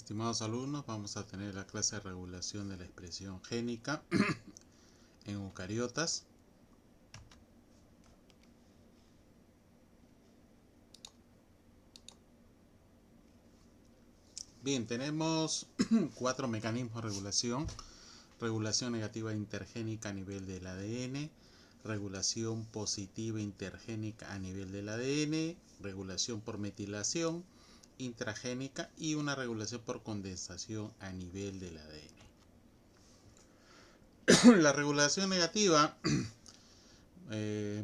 Estimados alumnos, vamos a tener la clase de regulación de la expresión génica en eucariotas. Bien, tenemos 4 mecanismos de regulación. Regulación negativa intergénica a nivel del ADN, regulación positiva intergénica a nivel del ADN, regulación por metilación intragénica y una regulación por condensación a nivel del ADN. La regulación negativa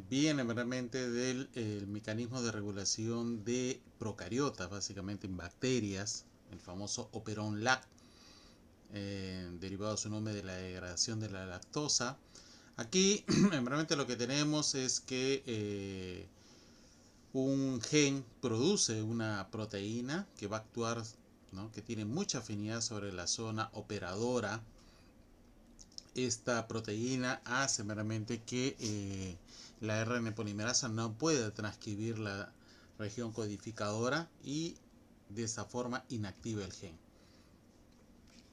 viene realmente del mecanismo de regulación de procariotas, básicamente en bacterias, el famoso operón LAC, derivado de su nombre de la degradación de la lactosa. Aquí realmente lo que tenemos es que un gen produce una proteína que va a actuar, ¿no?, que tiene mucha afinidad sobre la zona operadora. Esta proteína hace meramente que la RNA polimerasa no pueda transcribir la región codificadora y de esa forma inactiva el gen.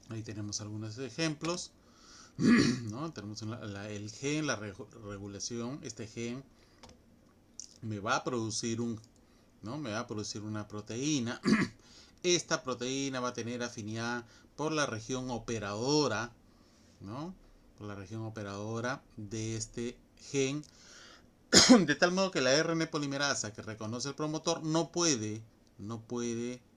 Ahí tenemos algunos ejemplos, ¿no? Tenemos el gen, la regulación. Este gen me va a producir me va a producir una proteína. Esta proteína va a tener afinidad por la región operadora, ¿no?, por la región operadora de este gen, de tal modo que la RNA polimerasa que reconoce el promotor no puede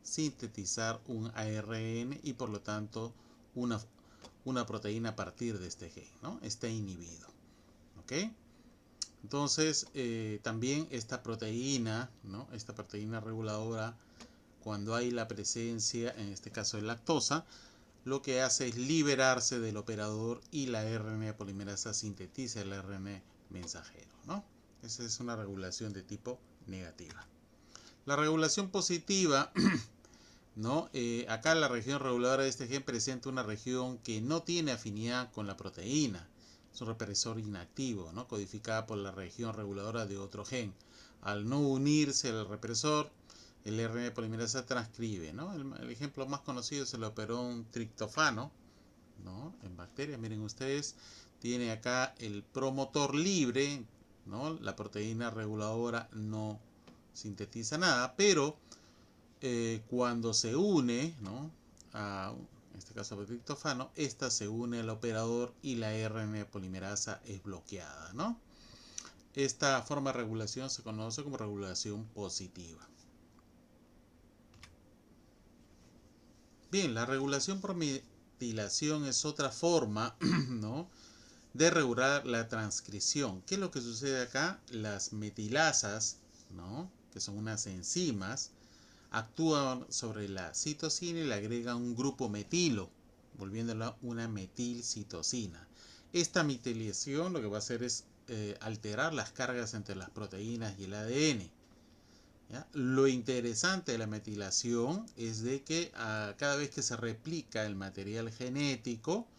sintetizar un ARN y por lo tanto una proteína a partir de este gen, ¿no? Está inhibido. ¿Ok? Entonces, también esta proteína, ¿no?, esta proteína reguladora, cuando hay la presencia, en este caso de lactosa, lo que hace es liberarse del operador y la RNA polimerasa sintetiza el RNA mensajero, ¿no? Esa es una regulación de tipo negativa. La regulación positiva, ¿no? Acá la región reguladora de este gen presenta una región que no tiene afinidad con la proteína. Es un represor inactivo, ¿no?, codificada por la región reguladora de otro gen. Al no unirse al represor, el RNA polimerasa transcribe, ¿no? El ejemplo más conocido es el operón triptofano, ¿no?, en bacterias. Miren ustedes, tiene acá el promotor libre, ¿no? La proteína reguladora no sintetiza nada, pero cuando se une, ¿no?, en este caso el triptofano, esta se une al operador y la RNA polimerasa es bloqueada, ¿no? Esta forma de regulación se conoce como regulación positiva. Bien, la regulación por metilación es otra forma, ¿no?, de regular la transcripción. ¿Qué es lo que sucede acá? Las metilasas, ¿no?, que son unas enzimas, actúan sobre la citosina y le agregan un grupo metilo, volviéndola una metilcitosina. Esta metilación lo que va a hacer es alterar las cargas entre las proteínas y el ADN. ¿Ya? Lo interesante de la metilación es de que cada vez que se replica el material genético,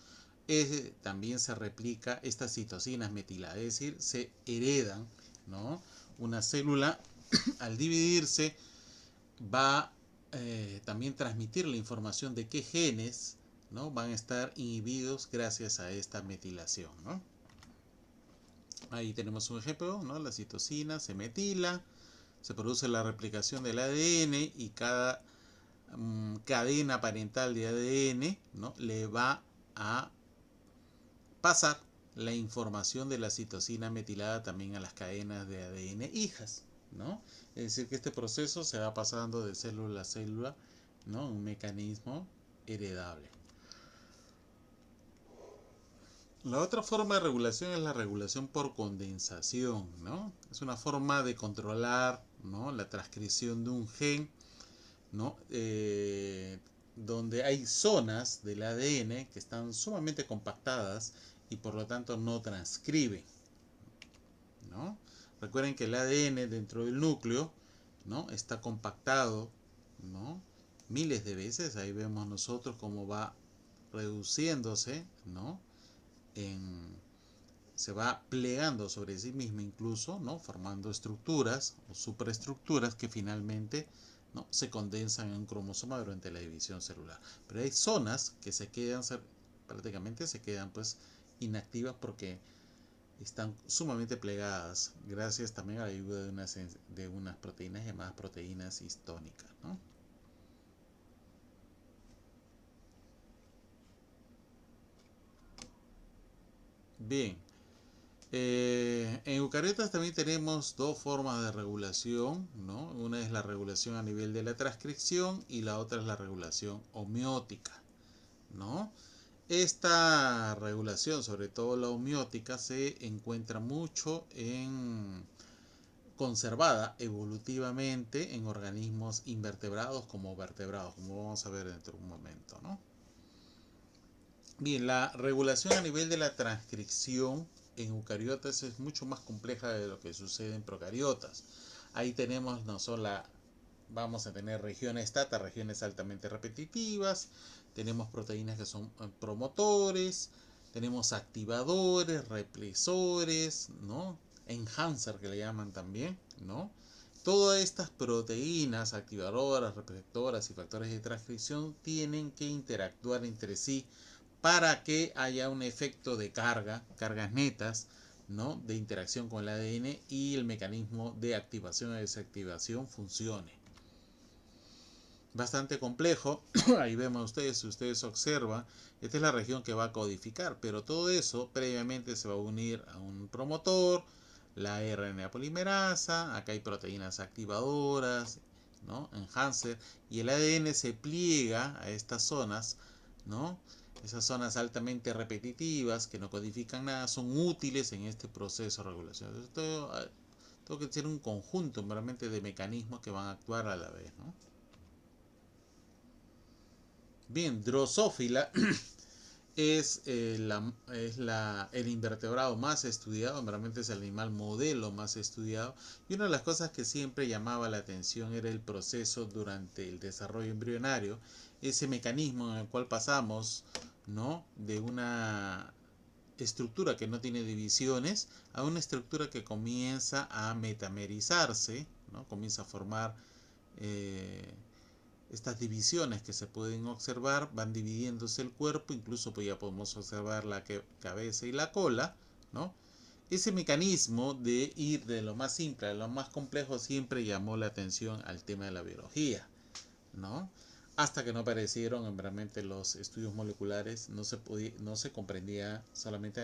también se replica estas citosinas metiladas, es decir, se heredan, ¿no? Una célula al dividirse va a también transmitir la información de qué genes, ¿no?, van a estar inhibidos gracias a esta metilación, ¿no? Ahí tenemos un ejemplo, ¿no? La citosina se metila, se produce la replicación del ADN y cada cadena parental de ADN, ¿no?, le va a pasar la información de la citosina metilada también a las cadenas de ADN hijas, ¿no? Es decir, que este proceso se va pasando de célula a célula, ¿no?, un mecanismo heredable. La otra forma de regulación es la regulación por condensación, ¿no? Es una forma de controlar, ¿no?, la transcripción de un gen, ¿no?, donde hay zonas del ADN que están sumamente compactadas y por lo tanto no transcriben, ¿no? Recuerden que el ADN dentro del núcleo, ¿no?, está compactado, ¿no?, miles de veces. Ahí vemos nosotros cómo va reduciéndose, ¿no?, se va plegando sobre sí mismo incluso, ¿no?, formando estructuras o superestructuras que finalmente ¿no? Se condensan en un cromosoma durante la división celular. Pero hay zonas que se quedan, prácticamente se quedan pues inactivas porque están sumamente plegadas, gracias también a la ayuda de unas proteínas llamadas proteínas histónicas, ¿no? Bien, en eucariotas también tenemos dos formas de regulación, ¿no? Una es la regulación a nivel de la transcripción y la otra es la regulación homeótica, ¿no? Esta regulación, sobre todo la homeótica, se encuentra mucho conservada evolutivamente en organismos invertebrados como vertebrados, como vamos a ver dentro de un momento, ¿no? Bien, la regulación a nivel de la transcripción en eucariotas es mucho más compleja de lo que sucede en procariotas. Ahí tenemos no solo vamos a tener regiones tata, regiones altamente repetitivas, tenemos proteínas que son promotores, tenemos activadores, represores, ¿no? Enhancer que le llaman también, ¿no? Todas estas proteínas activadoras, receptoras y factores de transcripción tienen que interactuar entre sí para que haya un efecto de cargas netas, ¿no? De interacción con el ADN y el mecanismo de activación y desactivación funcione. Bastante complejo, ahí vemos ustedes, si ustedes observan, esta es la región que va a codificar, pero todo eso previamente se va a unir a un promotor, la RNA polimerasa, acá hay proteínas activadoras, ¿no? Enhancer, y el ADN se pliega a estas zonas, ¿no? Esas zonas altamente repetitivas que no codifican nada son útiles en este proceso de regulación. Entonces, tengo que ser un conjunto realmente de mecanismos que van a actuar a la vez, ¿no? Bien, Drosophila el invertebrado más estudiado, realmente es el animal modelo más estudiado. Y una de las cosas que siempre llamaba la atención era el proceso durante el desarrollo embrionario, ese mecanismo en el cual pasamos, ¿no? De una estructura que no tiene divisiones a una estructura que comienza a metamerizarse, ¿no? Comienza a formar eh, estas divisiones que se pueden observar, van dividiéndose el cuerpo, incluso pues ya podemos observar la cabeza y la cola, ¿no? Ese mecanismo de ir de lo más simple a lo más complejo siempre llamó la atención al tema de la biología, ¿no? Hasta que no aparecieron realmente los estudios moleculares, no se comprendía solamente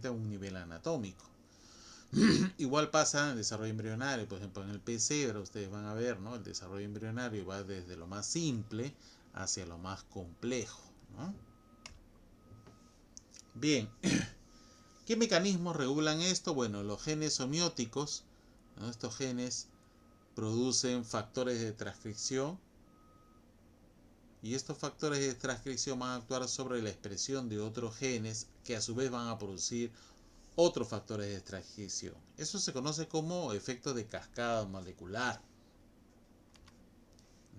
a un nivel anatómico. Igual pasa en el desarrollo embrionario, por ejemplo en el pesebre ustedes van a ver, ¿no? El desarrollo embrionario va desde lo más simple hacia lo más complejo, ¿no? Bien, ¿qué mecanismos regulan esto? Bueno, los genes homeóticos, ¿no? Estos genes producen factores de transcripción y estos factores de transcripción van a actuar sobre la expresión de otros genes que a su vez van a producir otros factores de transcripción. Eso se conoce como efecto de cascada molecular,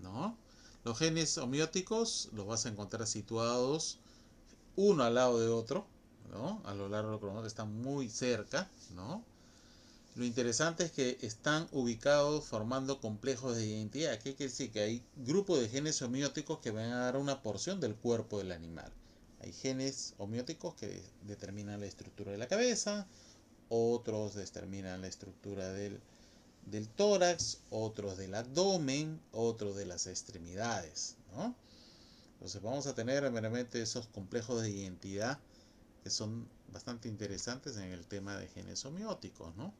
¿no? Los genes homeóticos los vas a encontrar situados uno al lado de otro, ¿no? A lo largo del cronómetro están muy cerca, ¿no? Lo interesante es que están ubicados formando complejos de identidad. ¿Qué quiere decir? Que hay grupos de genes homeóticos que van a dar una porción del cuerpo del animal. Hay genes homeóticos que determinan la estructura de la cabeza, otros determinan la estructura del tórax, otros del abdomen, otros de las extremidades, ¿no? Entonces vamos a tener meramente esos complejos de identidad que son bastante interesantes en el tema de genes homeóticos, ¿no?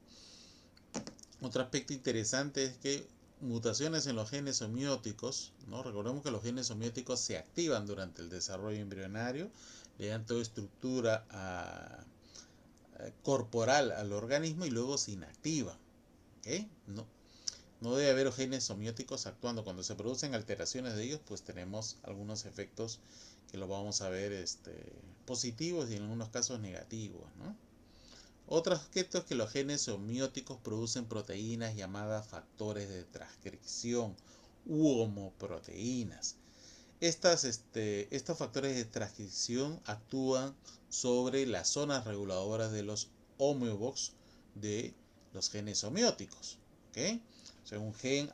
Otro aspecto interesante es que mutaciones en los genes homeóticos, ¿no? Recordemos que los genes homeóticos se activan durante el desarrollo embrionario, le dan toda estructura corporal al organismo y luego se inactivan. ¿Okay? No debe haber genes homeóticos actuando. Cuando se producen alteraciones de ellos, pues tenemos algunos efectos que lo vamos a ver positivos y en algunos casos negativos, ¿no? Otro aspecto es que los genes homeóticos producen proteínas llamadas factores de transcripción u homoproteínas. Estos factores de transcripción actúan sobre las zonas reguladoras de los homeobox de los genes homeóticos. ¿Okay? O sea, un gen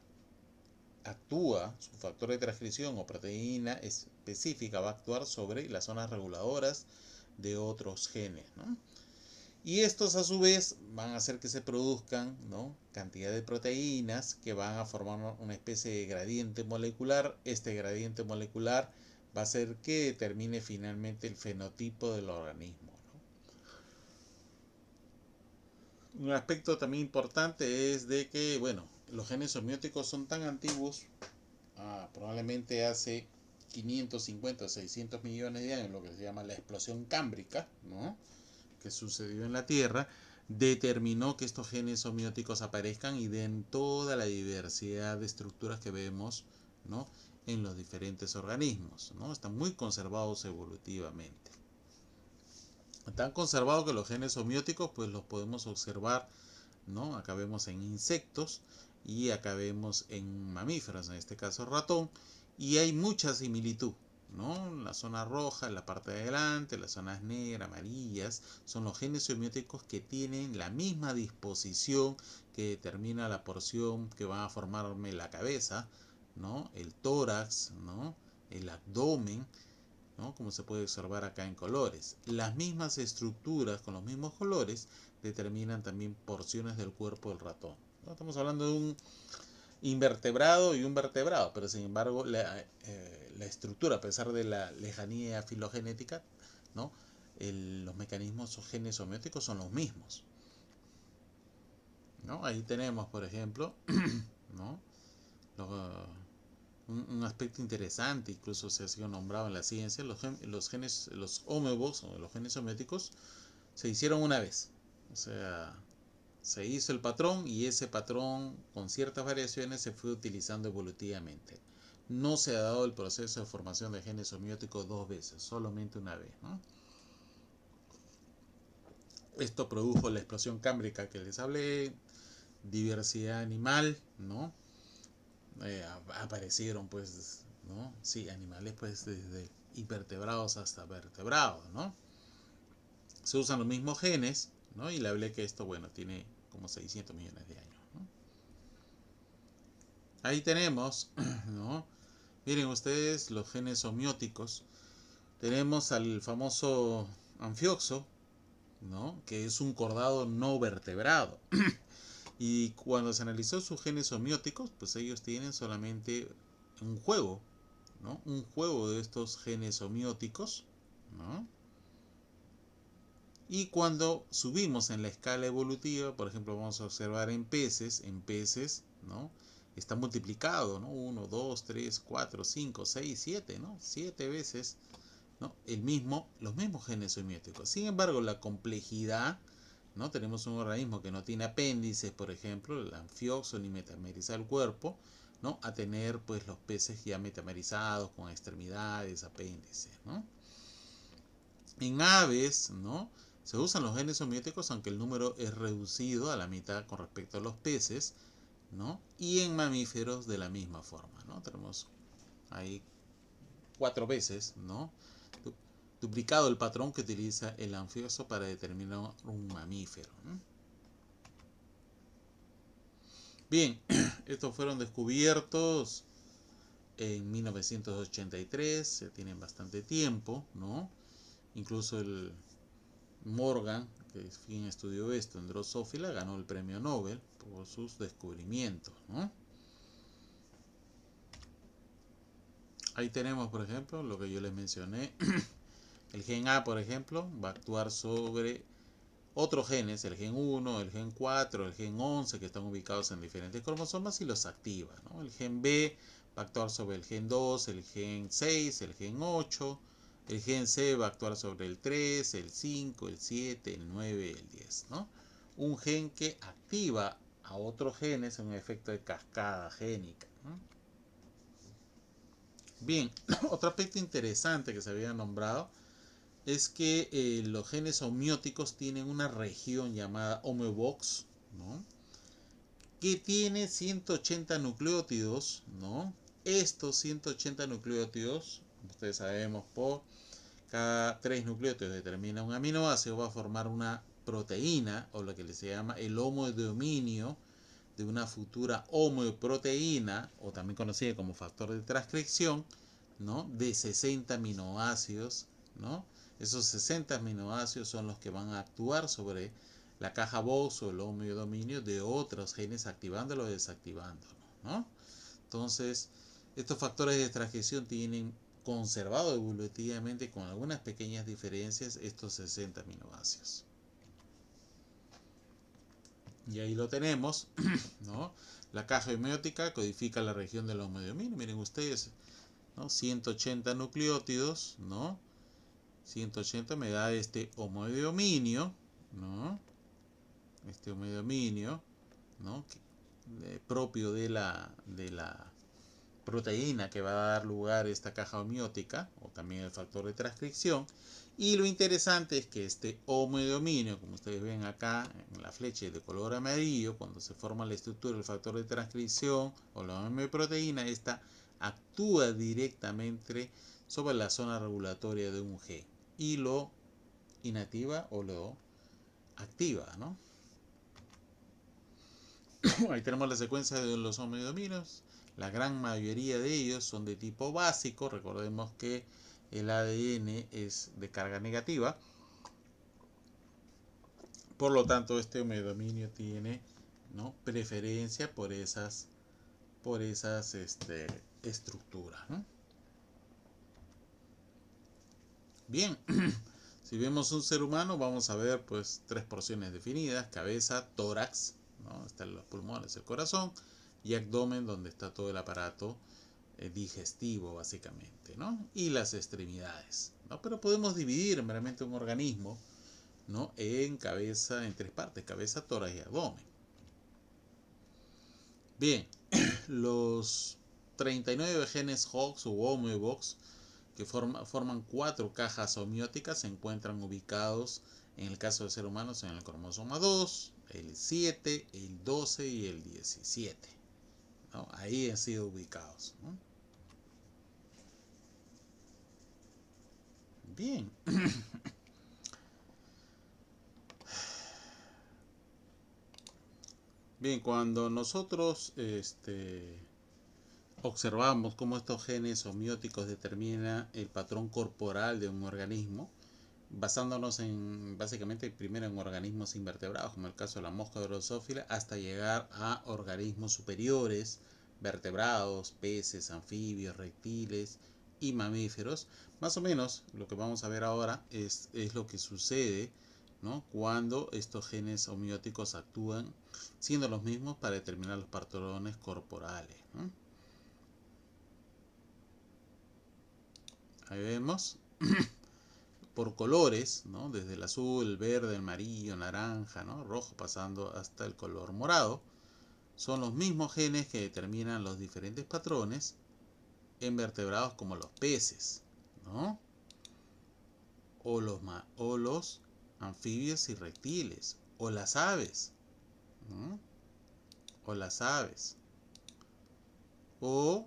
actúa, su factor de transcripción o proteína específica va a actuar sobre las zonas reguladoras de otros genes, ¿no? Y estos a su vez van a hacer que se produzcan, ¿no?, cantidad de proteínas que van a formar una especie de gradiente molecular. Este gradiente molecular va a hacer que determine finalmente el fenotipo del organismo, ¿no? Un aspecto también importante es de que, bueno, los genes semióticos son tan antiguos, probablemente hace 550 o 600 millones de años, lo que se llama la explosión cámbrica, ¿no?, que sucedió en la Tierra, determinó que estos genes semióticos aparezcan y den toda la diversidad de estructuras que vemos, ¿no?, en los diferentes organismos, ¿no? Están muy conservados evolutivamente. Están conservados que los genes semióticos pues los podemos observar, ¿no? Acá vemos en insectos y acá vemos en mamíferos, en este caso ratón, y hay mucha similitud, ¿no? La zona roja en la parte de adelante, las zonas negras, amarillas, son los genes semióticos que tienen la misma disposición que determina la porción que va a formarme la cabeza, ¿no?, el tórax, ¿no?, el abdomen, ¿no?, como se puede observar acá en colores. Las mismas estructuras con los mismos colores determinan también porciones del cuerpo del ratón, ¿no? Estamos hablando de un invertebrado y un vertebrado, pero sin embargo la estructura, a pesar de la lejanía filogenética, ¿no?, los mecanismos genes somióticos son los mismos, ¿no? Ahí tenemos, por ejemplo, ¿no?, un aspecto interesante, incluso se ha sido nombrado en la ciencia, los genes, los homebos o los genes somióticos se hicieron una vez. O sea, se hizo el patrón y ese patrón con ciertas variaciones se fue utilizando evolutivamente. No se ha dado el proceso de formación de genes somióticos dos veces, solamente una vez, ¿no? Esto produjo la explosión cámbrica que les hablé, diversidad animal, ¿no? Aparecieron pues, ¿no?, sí, animales pues desde invertebrados hasta vertebrados, ¿no? Se usan los mismos genes, ¿no? Y le hablé que esto, bueno, tiene como 600 millones de años, ¿no? Ahí tenemos, ¿no? Miren ustedes los genes somióticos. Tenemos al famoso anfioxo, ¿no?, que es un cordado no vertebrado. Y cuando se analizó sus genes somióticos, pues ellos tienen solamente un juego, ¿no?, un juego de estos genes somióticos, ¿no? Y cuando subimos en la escala evolutiva, por ejemplo, vamos a observar en peces, ¿no?, está multiplicado, ¿no?, 1, 2, 3, 4, 5, 6, 7, ¿no?, 7 veces, ¿no?, los mismos genes somióticos. Sin embargo, la complejidad, ¿no?, tenemos un organismo que no tiene apéndices, por ejemplo, el anfioxo, ni metameriza el cuerpo, ¿no?, a tener pues los peces ya metamerizados con extremidades, apéndices, ¿no? En aves, ¿no?, se usan los genes somióticos, aunque el número es reducido a la mitad con respecto a los peces, ¿no? Y en mamíferos de la misma forma, ¿no? Tenemos ahí 4 veces, ¿no?, duplicado el patrón que utiliza el anfioxo para determinar un mamífero, ¿no? Bien, estos fueron descubiertos en 1983, ya tienen bastante tiempo, ¿no? Incluso el Morgan, que es quien estudió esto en Drosophila, ganó el premio Nobel por sus descubrimientos, ¿no? Ahí tenemos, por ejemplo, lo que yo les mencioné. El gen A, por ejemplo, va a actuar sobre otros genes, el gen 1, el gen 4, el gen 11, que están ubicados en diferentes cromosomas y los activa, ¿no? El gen B va a actuar sobre el gen 2, el gen 6, el gen 8. El gen C va a actuar sobre el 3, el 5, el 7, el 9 y el 10, ¿no? Un gen que activa a otros genes en un efecto de cascada génica, ¿no? Bien, otro aspecto interesante que se había nombrado es que los genes homeóticos tienen una región llamada homeobox, ¿no?, que tiene 180 nucleótidos, ¿no? Estos 180 nucleótidos, ustedes sabemos, por cada 3 nucleótidos determina un aminoácido, va a formar una proteína, o lo que se llama el homodominio, de una futura homeoproteína, o también conocida como factor de transcripción, ¿no? De 60 aminoácidos, ¿no? Esos 60 aminoácidos son los que van a actuar sobre la caja Box o el homeodominio de otros genes, activándolo o desactivándolo, ¿no? Entonces, estos factores de transcripción tienen conservado evolutivamente, con algunas pequeñas diferencias, estos 60 aminoácidos. Y ahí lo tenemos, ¿no? La caja homeótica codifica la región del homeodominio. Miren ustedes, ¿no? 180 nucleótidos, ¿no? 180 me da este homeodominio, ¿no? Este homeodominio, ¿no? Propio de la proteína que va a dar lugar a esta caja homeótica, o también el factor de transcripción. Y lo interesante es que este homeodominio, como ustedes ven acá en la flecha de color amarillo, cuando se forma la estructura del factor de transcripción o la homeoproteína, esta actúa directamente sobre la zona regulatoria de un gen y lo inactiva o lo activa, ¿no? Ahí tenemos la secuencia de los homeodominios. La gran mayoría de ellos son de tipo básico. Recordemos que el ADN es de carga negativa. Por lo tanto, este homeodominio tiene, ¿no?, preferencia por esas estructuras, ¿no? Bien, si vemos un ser humano, vamos a ver pues tres porciones definidas: cabeza, tórax, ¿no? Están los pulmones, el corazón, y abdomen, donde está todo el aparato digestivo, básicamente, ¿no? Y las extremidades, ¿no? Pero podemos dividir meramente un organismo, ¿no?, en cabeza, en tres partes: cabeza, tórax y abdomen. Bien, los 39 genes Hox u homeobox que forman cuatro cajas homeóticas se encuentran ubicados, en el caso del ser humano, en el cromosoma 2, el 7, el 12 y el 17, ¿no? Ahí han sido ubicados, ¿no? Bien. Bien, cuando nosotros observamos cómo estos genes homeóticos determinan el patrón corporal de un organismo, basándonos básicamente primero en organismos invertebrados, como el caso de la mosca drosófila, hasta llegar a organismos superiores, vertebrados, peces, anfibios, reptiles y mamíferos. Más o menos lo que vamos a ver ahora es lo que sucede, ¿no?, cuando estos genes homeóticos actúan siendo los mismos para determinar los patrones corporales, ¿no? Ahí vemos por colores, ¿no?, desde el azul, el verde, el amarillo, naranja, ¿no?, rojo, pasando hasta el color morado. Son los mismos genes que determinan los diferentes patrones en vertebrados como los peces, ¿no?, o los anfibios y reptiles, o las aves, ¿no?, o las aves, o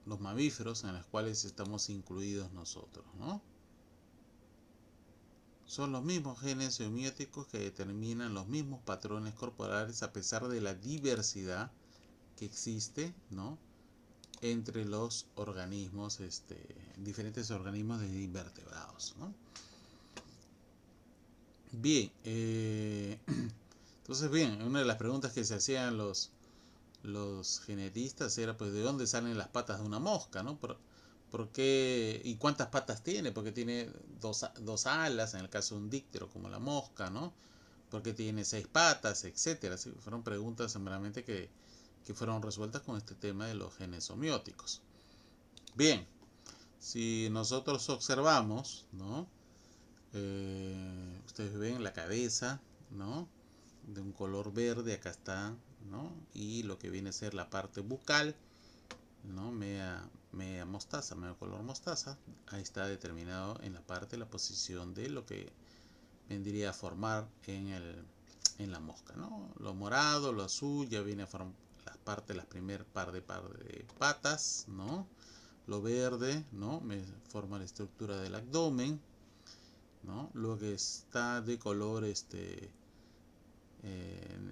los mamíferos, en los cuales estamos incluidos nosotros, ¿no? Son los mismos genes homeóticos que determinan los mismos patrones corporales, a pesar de la diversidad que existe, ¿no?, entre los organismos, diferentes organismos de invertebrados, ¿no? Bien, entonces bien, una de las preguntas que se hacían los genetistas era pues de dónde salen las patas de una mosca, ¿no? ¿Por qué? ¿Y cuántas patas tiene? Porque tiene dos alas, en el caso de un díptero como la mosca, ¿no? Porque tiene 6 patas, etcétera. ¿Sí? Fueron preguntas seguramente que fueron resueltas con este tema de los genes homeóticos. Bien, si nosotros observamos, ¿no? Ustedes ven la cabeza, ¿no?, de un color verde, acá está, ¿no? Y lo que viene a ser la parte bucal, ¿no?, media mostaza, medio color mostaza. Ahí está determinado en la parte la posición de lo que vendría a formar en la mosca, ¿no? Lo morado, lo azul, ya viene a formar las primer par de patas, ¿no? Lo verde, ¿no?, me forma la estructura del abdomen, ¿no? Lo que está de color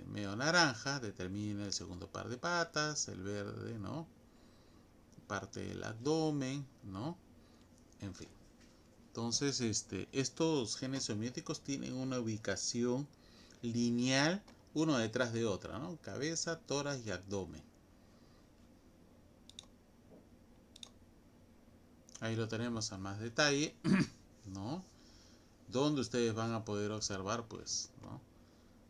medio naranja determina el segundo par de patas, el verde, ¿no? Parte del abdomen, ¿no? En fin. Entonces, estos genes semióticos tienen una ubicación lineal uno detrás de otra, ¿no? Cabeza, tórax y abdomen. Ahí lo tenemos a más detalle, ¿no? Donde ustedes van a poder observar, pues, ¿no?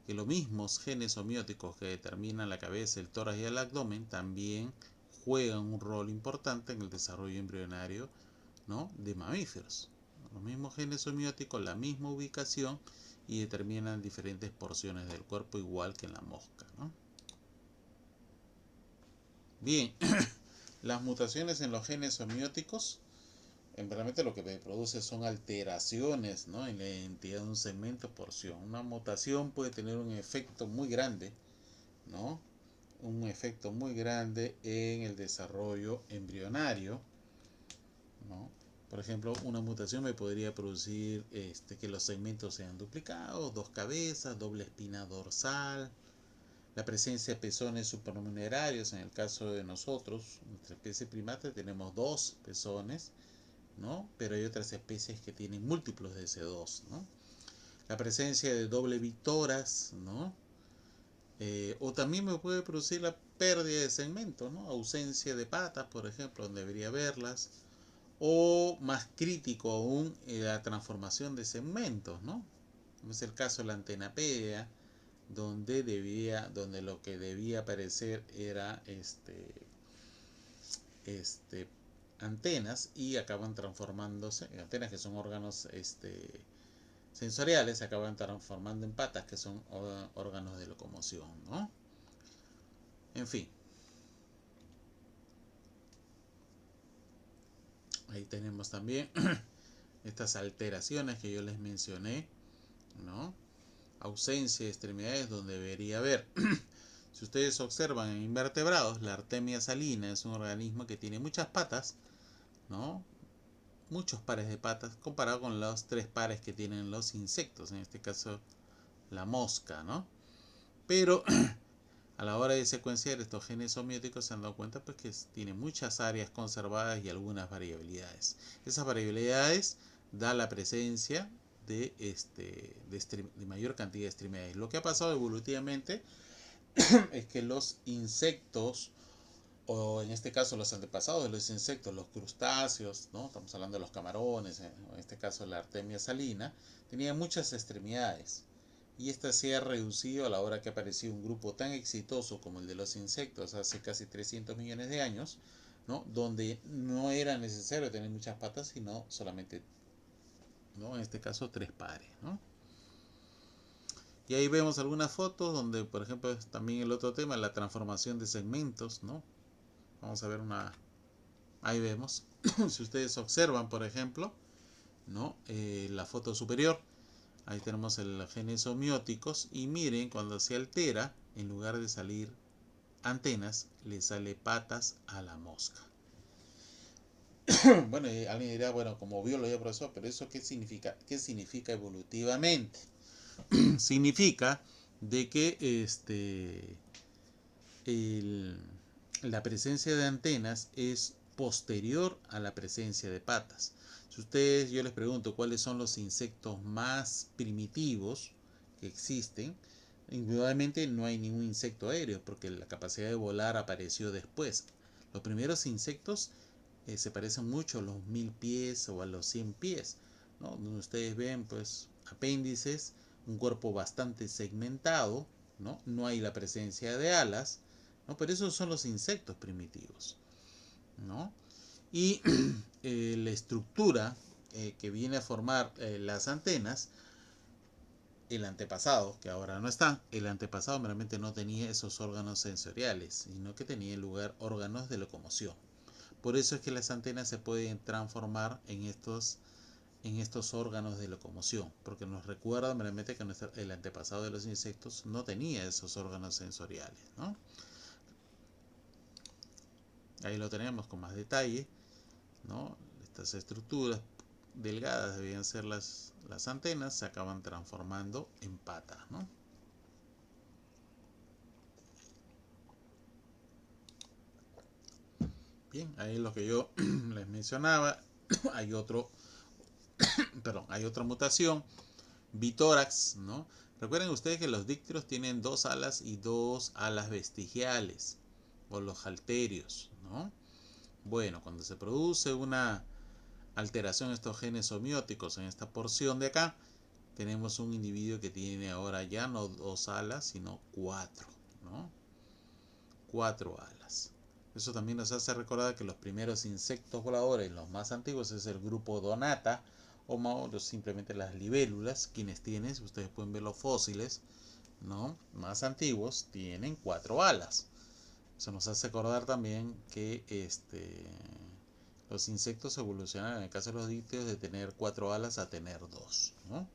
Que los mismos genes somióticos que determinan la cabeza, el tórax y el abdomen también juegan un rol importante en el desarrollo embrionario, ¿no? De mamíferos. Los mismos genes somióticos, la misma ubicación y determinan diferentes porciones del cuerpo igual que en la mosca, ¿no? Bien, las mutaciones en los genes somióticos realmente lo que produce son alteraciones, ¿no? En la identidad de un segmento o porción. Una mutación puede tener un efecto muy grande, ¿no? Un efecto muy grande en el desarrollo embrionario, ¿no? Por ejemplo, una mutación me podría producir que los segmentos sean duplicados, dos cabezas, doble espina dorsal, la presencia de pezones supranumerarios. En el caso de nosotros, nuestra especie primata, tenemos dos pezones, ¿no? Pero hay otras especies que tienen múltiplos de ese 2, ¿no? La presencia de doble víctoras, ¿no? O también me puede producir la pérdida de segmentos, ¿no? Ausencia de patas, por ejemplo, donde debería haberlas. O más crítico aún, la transformación de segmentos, ¿no? Como es el caso de la antenapedia, donde lo que debía aparecer era antenas y acaban transformándose, antenas que son órganos sensoriales, se acaban transformando en patas que son órganos de locomoción, ¿no? En fin, ahí tenemos también estas alteraciones que yo les mencioné, ¿no? Ausencia de extremidades donde debería haber. Si ustedes observan en invertebrados, la Artemia salina es un organismo que tiene muchas patas, ¿no? Muchos pares de patas comparado con los 3 pares que tienen los insectos, en este caso la mosca, ¿no? Pero a la hora de secuenciar estos genes somióticos se han dado cuenta pues, que tiene muchas áreas conservadas y algunas variabilidades. Esas variabilidades da la presencia de mayor cantidad de extremidades. Lo que ha pasado evolutivamente es que los insectos, o en este caso los antepasados de los insectos, los crustáceos, ¿no? Estamos hablando de los camarones, en este caso la Artemia salina, tenían muchas extremidades. Y esta se ha reducido a la hora que apareció un grupo tan exitoso como el de los insectos hace casi 300 millones de años, ¿no? Donde no era necesario tener muchas patas, sino solamente, ¿no? En este caso 3 pares, ¿no? Y ahí vemos algunas fotos donde, por ejemplo, también el otro tema, la transformación de segmentos, ¿no? Vamos a ver una... Ahí vemos. Si ustedes observan, por ejemplo, ¿no? La foto superior, ahí tenemos el genes somióticos y miren, cuando se altera, en lugar de salir antenas, le sale patas a la mosca. Bueno, alguien dirá, bueno, como biólogo, profesor, pero ¿eso qué significa? ¿Qué significa evolutivamente? Significa de que la presencia de antenas es posterior a la presencia de patas. Si ustedes, yo les pregunto cuáles son los insectos más primitivos que existen, indudablemente no hay ningún insecto aéreo porque la capacidad de volar apareció después. Los primeros insectos se parecen mucho a los 1000 pies o a los 100 pies, ¿no? Donde ustedes ven pues apéndices, un cuerpo bastante segmentado, ¿no? No hay la presencia de alas, ¿no? Pero esos son los insectos primitivos, ¿no? Y la estructura que viene a formar las antenas, el antepasado, que ahora no está, el antepasado realmente no tenía esos órganos sensoriales, sino que tenía en lugar órganos de locomoción. Por eso es que las antenas se pueden transformar en estos órganos de locomoción, porque nos recuerda realmente que el antepasado de los insectos no tenía esos órganos sensoriales, ¿no? Ahí lo tenemos con más detalle, ¿no? Estas estructuras delgadas debían ser las antenas, se acaban transformando en patas, ¿no? Bien, ahí es lo que yo les mencionaba. Hay otro, perdón, hay otra mutación, bitórax, ¿no? Recuerden ustedes que los dípteros tienen dos alas y dos alas vestigiales, o los halterios, ¿no? Bueno, cuando se produce una alteración de estos genes homeóticos en esta porción de acá, tenemos un individuo que tiene ahora ya no dos alas, sino cuatro, ¿no? Cuatro alas. Eso también nos hace recordar que los primeros insectos voladores, los más antiguos, es el grupo Donata, o simplemente las libélulas, quienes tienen, si ustedes pueden ver los fósiles, ¿no? Más antiguos, tienen cuatro alas. Eso nos hace acordar también que los insectos evolucionan, en el caso de los dípteros, de tener cuatro alas a tener dos, ¿no?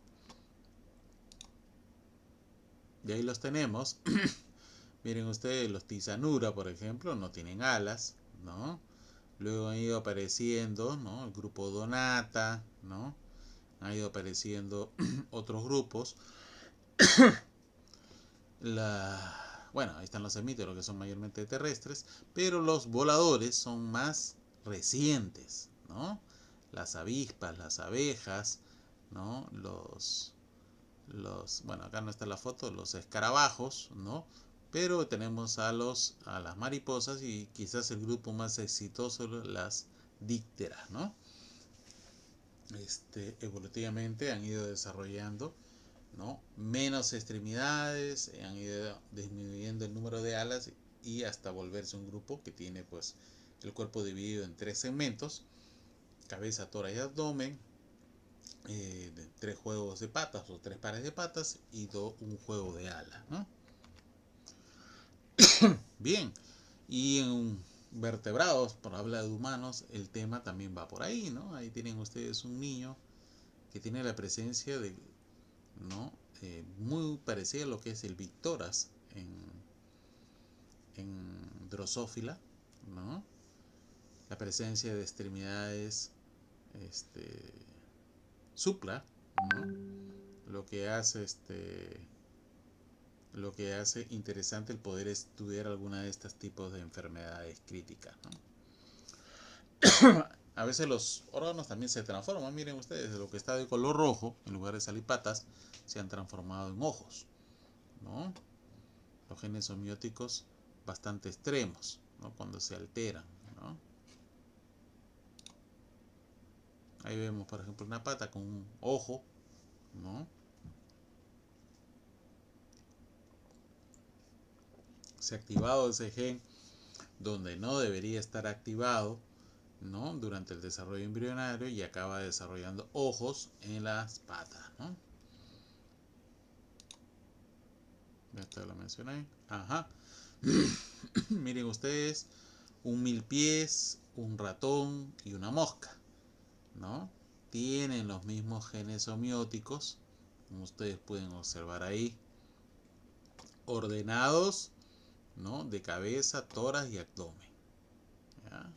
Y ahí los tenemos. Miren ustedes, los Tisanura, por ejemplo, no tienen alas, ¿no? Luego han ido apareciendo, ¿no? El grupo Donata, ¿no? Han ido apareciendo otros grupos. Bueno, ahí están los hemíteros, que son mayormente terrestres, pero los voladores son más recientes, ¿no? Las avispas, las abejas, ¿no? Bueno, acá no está la foto, los escarabajos, ¿no? Pero tenemos a las mariposas y quizás el grupo más exitoso, las dípteras, ¿no? Evolutivamente han ido desarrollando, ¿no? Menos extremidades, han ido disminuyendo el número de alas y hasta volverse un grupo que tiene pues el cuerpo dividido en tres segmentos: cabeza, tórax y abdomen, tres juegos de patas o tres pares de patas y un juego de alas, ¿no? Bien, y en vertebrados, por hablar de humanos, el tema también va por ahí, ¿no? Ahí tienen ustedes un niño que tiene la presencia de, ¿no? Muy parecida a lo que es el Victoras en Drosophila, ¿no? La presencia de extremidades supla, ¿no? Lo que hace interesante el poder estudiar alguna de estos tipos de enfermedades críticas, ¿no? A veces los órganos también se transforman. Miren ustedes, lo que está de color rojo, en lugar de salir patas, se han transformado en ojos, ¿no? Los genes homeóticos bastante extremos, ¿no? Cuando se alteran, ¿no? Ahí vemos, por ejemplo, una pata con un ojo, ¿no? Se ha activado ese gen donde no debería estar activado, ¿no? Durante el desarrollo embrionario, y acaba desarrollando ojos en las patas, ¿no? Esto lo mencioné. Ajá. Miren ustedes, un milpiés, un ratón y una mosca, ¿no? Tienen los mismos genes homeóticos, como ustedes pueden observar ahí, ordenados, ¿no? De cabeza, tórax y abdomen, ¿ya?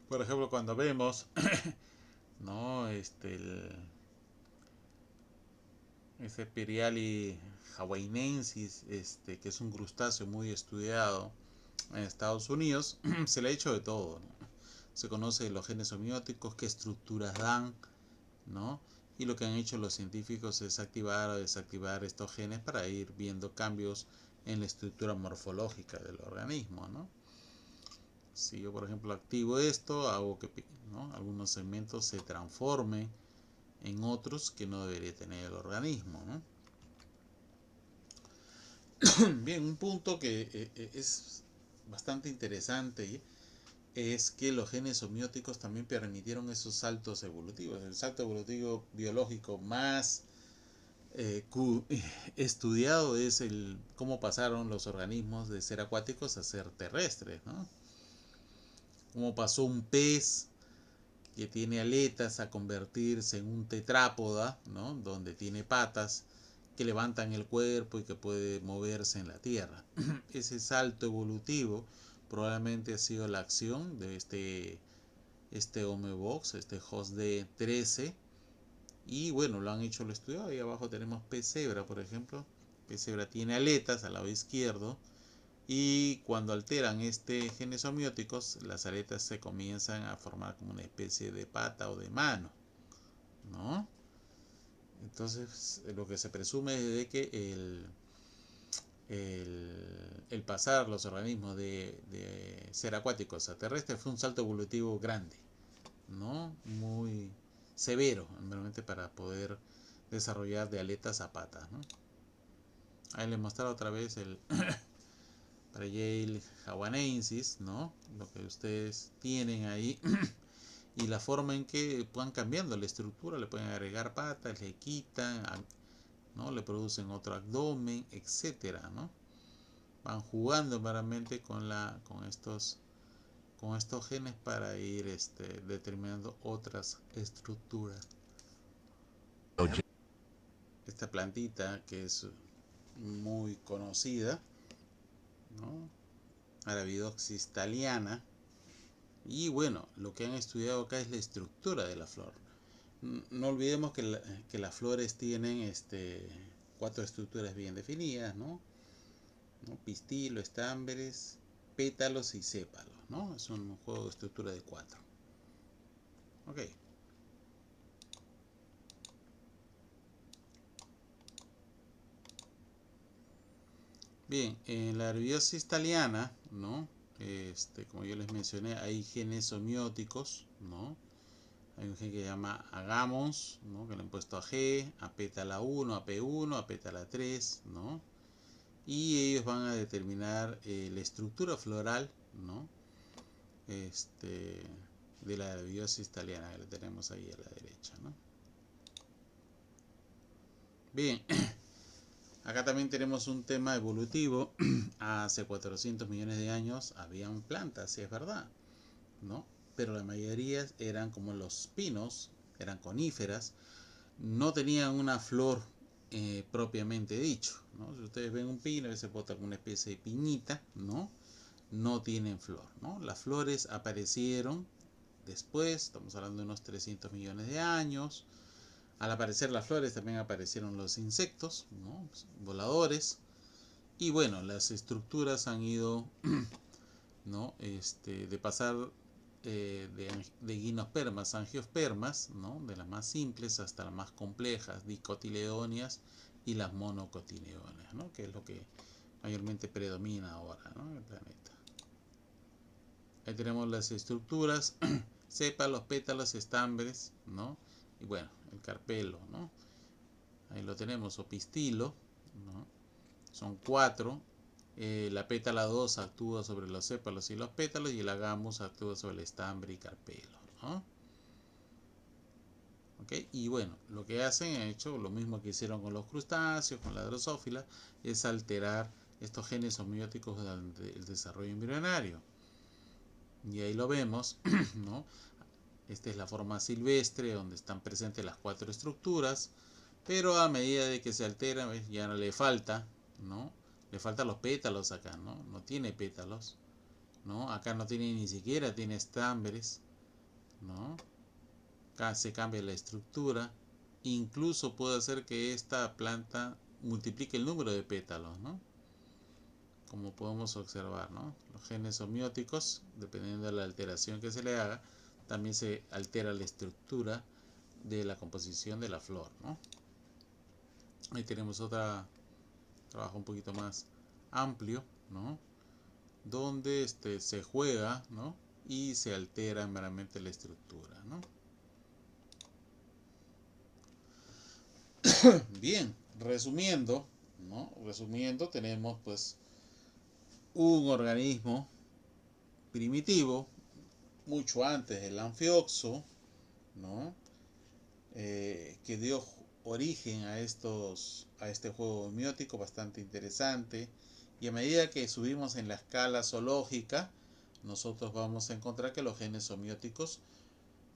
Por ejemplo, cuando vemos, ¿no? Ese Piriali hawaiiensis, que es un crustáceo muy estudiado en Estados Unidos, se le ha hecho de todo, ¿no? Se conoce los genes homeóticos, qué estructuras dan, ¿no? Y lo que han hecho los científicos es activar o desactivar estos genes para ir viendo cambios en la estructura morfológica del organismo, ¿no? Si yo, por ejemplo, activo esto, hago que, ¿no?, algunos segmentos se transformen en otros que no debería tener el organismo, ¿no? Bien, un punto que es bastante interesante es que los genes homeóticos también permitieron esos saltos evolutivos. El salto evolutivo biológico más eh, estudiado es el cómo pasaron los organismos de ser acuáticos a ser terrestres, ¿no? Cómo pasó un pez que tiene aletas a convertirse en un tetrápoda, ¿no? Donde tiene patas que levantan el cuerpo y que puede moverse en la tierra. Ese salto evolutivo probablemente ha sido la acción de este Homebox, este host D13, y bueno, lo han hecho, lo estudiado. Ahí abajo tenemos pez cebra, por ejemplo, Pez cebra tiene aletas al lado izquierdo, y cuando alteran este genes homeóticos, las aletas se comienzan a formar como una especie de pata o de mano, ¿no? Entonces, lo que se presume es de que el pasar los organismos de ser acuáticos a terrestres fue un salto evolutivo grande, ¿no? Muy severo, realmente, para poder desarrollar de aletas a patas, ¿no? Ahí les mostré otra vez el Parallel hawaiiensis, ¿no? Lo que ustedes tienen ahí y la forma en que van cambiando la estructura, le pueden agregar patas, le quitan, ¿no? Le producen otro abdomen, etcétera, ¿no? Van jugando meramente con estos genes para ir determinando otras estructuras. Esta plantita que es muy conocida, ¿no? Arabidopsis thaliana. Y bueno, lo que han estudiado acá es la estructura de la flor. No olvidemos que las flores tienen 4 estructuras bien definidas, ¿no? Pistilo, estambres, pétalos y sépalos, ¿no? Es un juego de estructura de 4. Ok. Bien, en la arabidopsis thaliana, ¿no? Como yo les mencioné, hay genes homeóticos, ¿no? Hay un gen que se llama agamos, ¿no? Que le han puesto a G, a pétala 1, a P1, a pétala 3, ¿no? Y ellos van a determinar la estructura floral, ¿no? De la arabidopsis thaliana, que la tenemos ahí a la derecha, ¿no? Bien, acá también tenemos un tema evolutivo. Hace 400 millones de años habían plantas, sí es verdad, ¿no? Pero la mayoría eran como los pinos, eran coníferas, no tenían una flor propiamente dicho, ¿no? Si ustedes ven un pino, ese bota como una especie de piñita, ¿no? No tienen flor, ¿no? Las flores aparecieron después, estamos hablando de unos 300 millones de años. Al aparecer las flores también aparecieron los insectos, ¿no? Voladores. Y bueno, las estructuras han ido, ¿no? De pasar de gimnospermas a angiospermas, ¿no? De las más simples hasta las más complejas, dicotiledóneas y las monocotiledóneas, ¿no? Que es lo que mayormente predomina ahora, ¿no? En el planeta. Ahí tenemos las estructuras, sépalos, pétalos, estambres, ¿no? Y bueno, el carpelo, ¿no? Ahí lo tenemos, o pistilo, ¿no? Son 4. La pétala 2 actúa sobre los sépalos y los pétalos, y el agamos actúa sobre el estambre y carpelo, ¿no? ¿Okay? Y bueno, lo que han hecho lo mismo que hicieron con los crustáceos, con la drosófila, es alterar estos genes homeóticos del desarrollo embrionario. Y ahí lo vemos, ¿no? Esta es la forma silvestre, donde están presentes las 4 estructuras, pero a medida de que se altera, ¿ves? Ya no le falta, ¿no? Le faltan los pétalos acá, ¿no? No tiene pétalos, ¿no? Acá no tiene, ni siquiera tiene estambres, ¿no? Acá se cambia la estructura. Incluso puede hacer que esta planta multiplique el número de pétalos, ¿no? Como podemos observar, ¿no? Los genes homeóticos, dependiendo de la alteración que se le haga, también se altera la estructura de la composición de la flor, ¿no? Ahí tenemos otro trabajo un poquito más amplio, ¿no? Donde se juega, ¿no? Y se altera meramente la estructura, ¿no? Bien, resumiendo, ¿no? Resumiendo, tenemos pues un organismo primitivo, mucho antes del anfioxo, ¿no? Que dio origen a este juego homeótico bastante interesante. Y a medida que subimos en la escala zoológica, nosotros vamos a encontrar que los genes homeóticos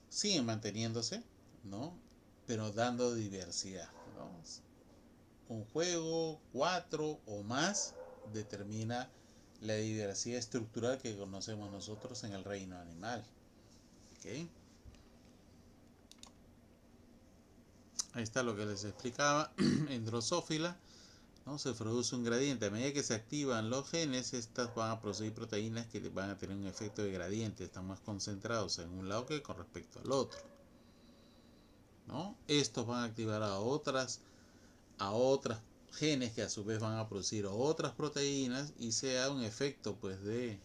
siguen manteniéndose, ¿no? Pero dando diversidad, ¿no? Un juego, 4 o más, determina la diversidad estructural que conocemos nosotros en el reino animal. ¿Okay? Ahí está lo que les explicaba. En Drosophila ¿no? Se produce un gradiente. A medida que se activan los genes, estas van a producir proteínas que van a tener un efecto de gradiente, están más concentrados en un lado que con respecto al otro, ¿no? Estos van a activar a otras genes que a su vez van a producir otras proteínas y se da un efecto pues de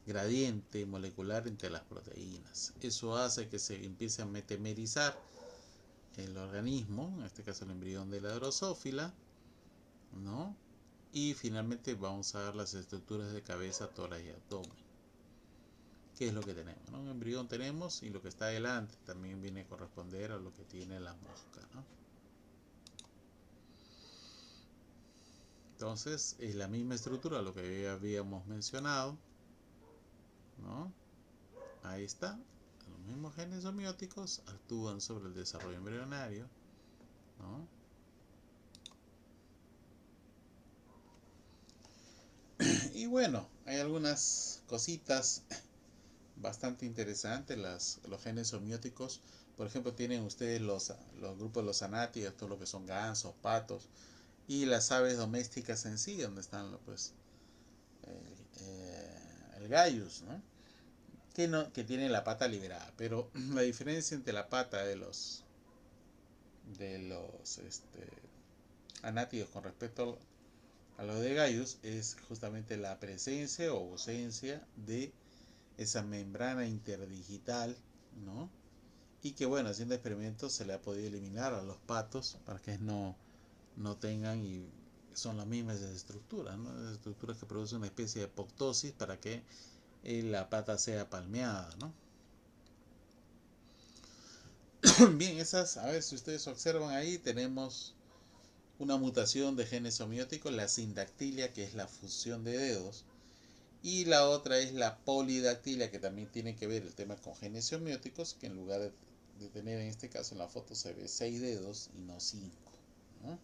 gradiente molecular entre las proteínas. Eso hace que se empiece a metamerizar el organismo, en este caso el embrión de la drosófila, ¿no? Y finalmente vamos a ver las estructuras de cabeza, tórax y abdomen. ¿Qué es lo que tenemos? ¿No? Un embrión tenemos y lo que está adelante también viene a corresponder a lo que tiene la mosca, ¿no? Entonces es la misma estructura, lo que habíamos mencionado, ¿no? Ahí está. Los mismos genes somióticos actúan sobre el desarrollo embrionario, ¿no? Y bueno, hay algunas cositas bastante interesantes. Los genes somióticos, por ejemplo, tienen ustedes los grupos de los anátidos, todo lo que son gansos, patos, y las aves domésticas en sí, donde están pues el gallus, ¿no? Que tiene la pata liberada, pero la diferencia entre la pata de los anátidos con respecto a los de gallus es justamente la presencia o ausencia de esa membrana interdigital, ¿no? Y que bueno, haciendo experimentos se le ha podido eliminar a los patos para que no tengan, y son las mismas estructuras, ¿no? Las estructuras que producen una especie de apoptosis para que la pata sea palmeada, ¿no? Bien, a ver si ustedes observan ahí, tenemos una mutación de genes somióticos, la sindactilia, que es la fusión de dedos, y la otra es la polidactilia, que también tiene que ver el tema con genes somióticos, que en lugar de tener en este caso en la foto se ve 6 dedos y no 5, ¿no?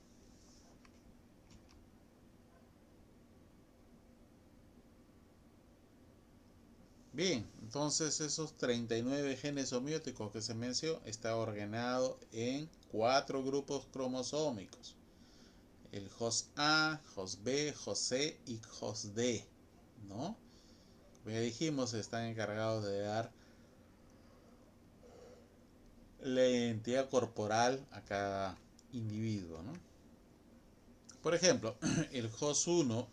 Bien, entonces esos 39 genes somióticos que se mencionó está ordenado en 4 grupos cromosómicos. El host A, host B, host C y host D, ¿no? Como ya dijimos, están encargados de dar la identidad corporal a cada individuo, ¿no? Por ejemplo, el host 1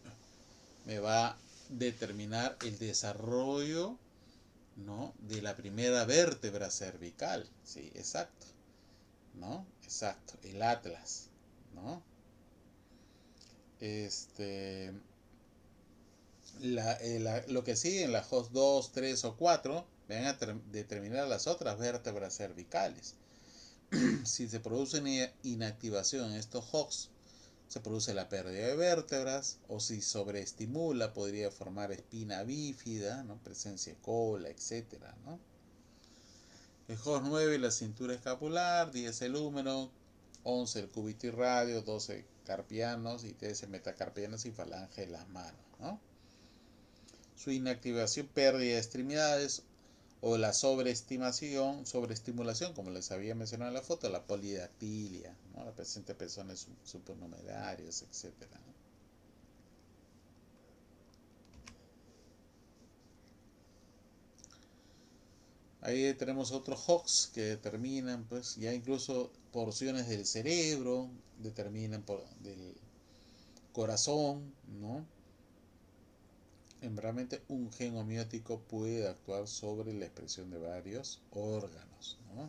me va a determinar el desarrollo, ¿no? De la primera vértebra cervical. Sí, exacto, ¿no? Exacto, el atlas, ¿no? Este, lo que sigue en la host 2, 3 o 4 van a determinar las otras vértebras cervicales. Si se produce una inactivación en estos hosts, se produce la pérdida de vértebras, o si sobreestimula podría formar espina bífida, ¿no? Presencia de cola, etcétera, ¿no? El host 9, la cintura escapular, 10 el húmero, 11 el cúbito y radio, 12 carpianos y 13 metacarpianos y falange de las manos, ¿no? Su inactivación, pérdida de extremidades, o la sobreestimulación, como les había mencionado en la foto, la polidactilia, ¿no? La presencia de pezones supernumerarios, etcétera, ¿no? Ahí tenemos otros HOX que determinan, pues, ya incluso porciones del cerebro, determinan del corazón, ¿no? Realmente un gen homeótico puede actuar sobre la expresión de varios órganos, ¿no?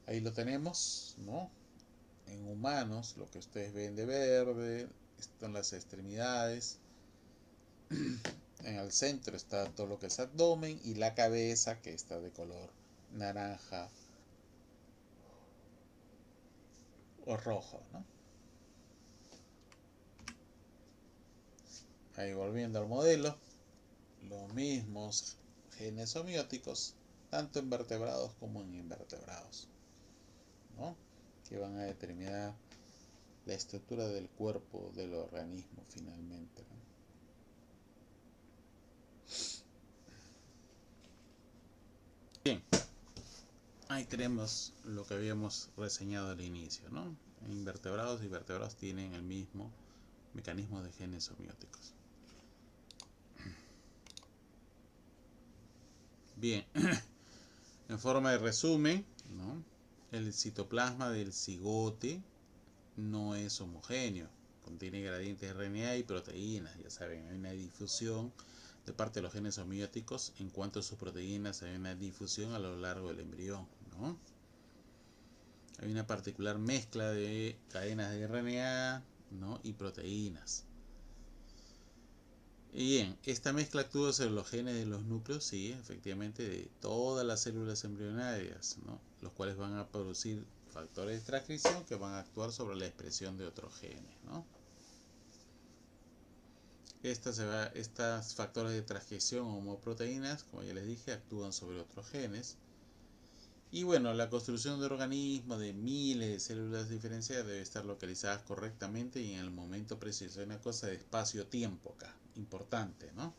Ahí lo tenemos, ¿no? En humanos, lo que ustedes ven de verde, están las extremidades. En el centro está todo lo que es abdomen y la cabeza, que está de color naranja o rojo, ¿no? Ahí volviendo al modelo, los mismos genes homeóticos, tanto en vertebrados como en invertebrados, ¿no? Que van a determinar la estructura del cuerpo del organismo finalmente, ¿no? Bien, Ahí tenemos lo que habíamos reseñado al inicio, ¿no? Invertebrados y vertebrados tienen el mismo mecanismo de genes homeóticos. Bien, en forma de resumen, ¿no? El citoplasma del cigote no es homogéneo, contiene gradientes de RNA y proteínas, ya saben, hay una difusión de parte de los genes homeóticos. En cuanto a sus proteínas, hay una difusión a lo largo del embrión, ¿no? Hay una particular mezcla de cadenas de RNA, ¿no? y proteínas. Y bien, esta mezcla actúa sobre los genes de los núcleos, sí, efectivamente, de todas las células embrionarias, ¿no? Los cuales van a producir factores de transcripción que van a actuar sobre la expresión de otros genes, ¿no? Estos factores de transcripción homoproteínas, como ya les dije, actúan sobre otros genes. Y bueno, la construcción de organismos de miles de células diferenciadas debe estar localizadas correctamente y en el momento preciso. Hay una cosa de espacio-tiempo acá, importante, ¿no?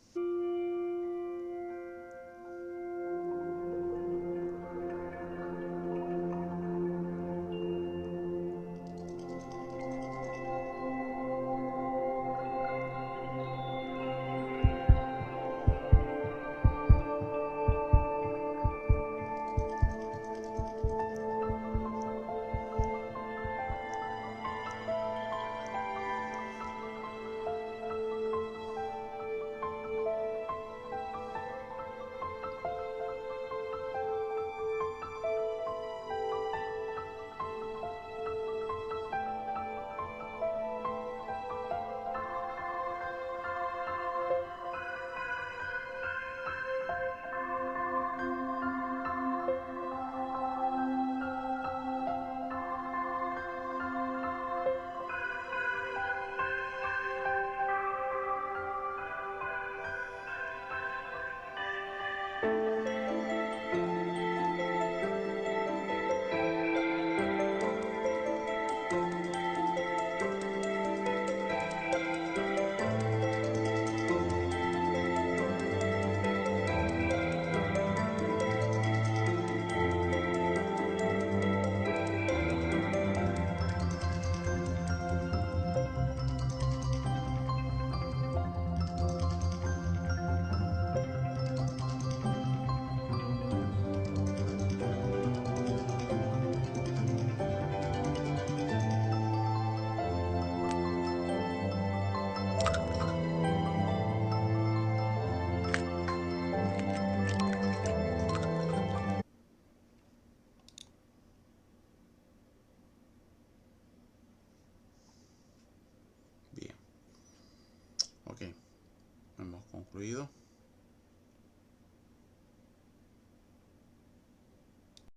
Bien, ok, hemos concluido.